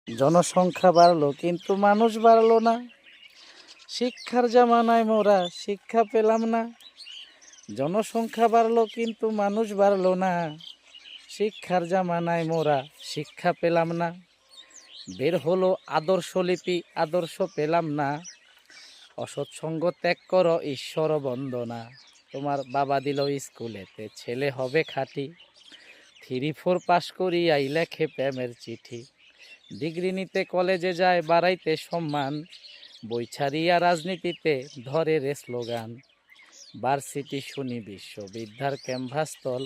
জনসংখ্যা বাড়লো কিন্তু মানুষ বাড়লো না। শিক্ষার জামানায় মোরা শিক্ষা পেলাম না। জনসংখ্যা বাড়লো কিন্তু মানুষ বাড়লো না। শিক্ষার জামানায় মোরা শিক্ষা পেলাম না। বের হলো আদর্শলিপি, আদর্শ পেলাম না। অসৎসঙ্গ ত্যাগ করো, ঈশ্বর বন্দনা। তোমার বাবা দিল স্কুলেতে ছেলে হবে খাঁটি। 3-4 পাশ করিয়াই লেখে প্রেমের চিঠি। ডিগ্রি নিতে কলেজে যায় বাড়াইতে সম্মান। বই ছাড়িয়া রাজনীতিতে ধরে রে স্লোগান। ভার্সিটি শুনি বিশ্ববিদ্যার ক্যাম্পাসতল।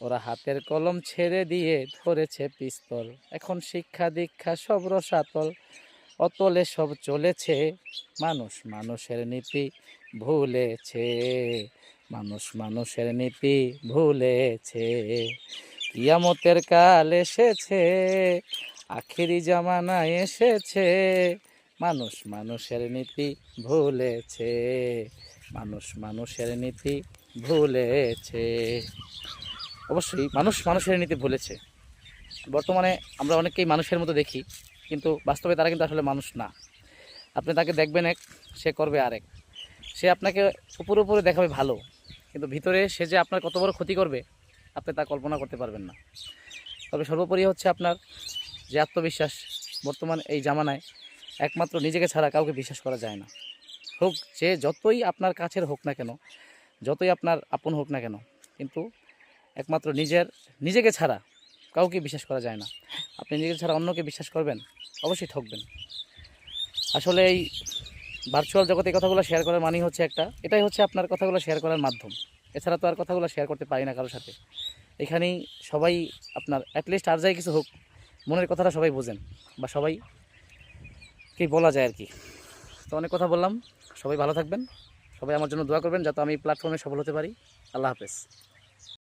ওরা হাতের কলম ছেড়ে দিয়ে ধরেছে পিস্তল। এখন শিক্ষা দীক্ষা সব রসাতল। অতলে সব চলেছে, মানুষ মানুষের নীতি ভুলেছে। মানুষ মানুষের নীতি ভুলেছে। কিয়ামতের কাল এসেছে, আখেরি জামানা এসেছে। মানুষ মানুষের নীতি ভুলেছে। মানুষ মানুষের নীতি ভুলেছে। অবশ্যই মানুষ মানুষের নীতি ভুলেছে। বর্তমানে আমরা অনেককেই মানুষের মতো দেখি, কিন্তু বাস্তবে তারা কিন্তু আসলে মানুষ না। আপনি তাকে দেখবেন এক, সে করবে আরেক। সে আপনাকে উপরে উপরে দেখাবে ভালো, কিন্তু ভিতরে সে যে আপনার কত বড় ক্ষতি করবে আপনি তা কল্পনা করতে পারবেন না। তবে সর্বোপরি হচ্ছে আপনার যে আত্মবিশ্বাস। বর্তমান এই জামানায় একমাত্র নিজেকে ছাড়া কাউকে বিশ্বাস করা যায় না। হোক যে যতই আপনার কাছের হোক না কেন, যতই আপনার আপন হোক না কেন, কিন্তু একমাত্র নিজেকে ছাড়া কাউকে বিশ্বাস করা যায় না। আপনি নিজেকে ছাড়া অন্যকে বিশ্বাস করবেন, অবশ্যই ঠকবেন। আসলে এই ভার্চুয়াল জগতে এই কথাগুলো শেয়ার করার মানেই হচ্ছে এটাই হচ্ছে আপনার কথাগুলো শেয়ার করার মাধ্যম। এছাড়া তো আর কথাগুলো শেয়ার করতে পারি না কারোর সাথে। এখানেই সবাই আপনার অ্যাটলিস্ট আর যাই কিছু হোক, মনের কথাটা সবাই বোঝেন, বা সবাইকেই বলা যায় আর কি। তো অনেক কথা বললাম। সবাই ভালো থাকবেন, সবাই আমার জন্য দোয়া করবেন যাতে আমি প্ল্যাটফর্মে সফল হতে পারি। আল্লাহ হাফেজ।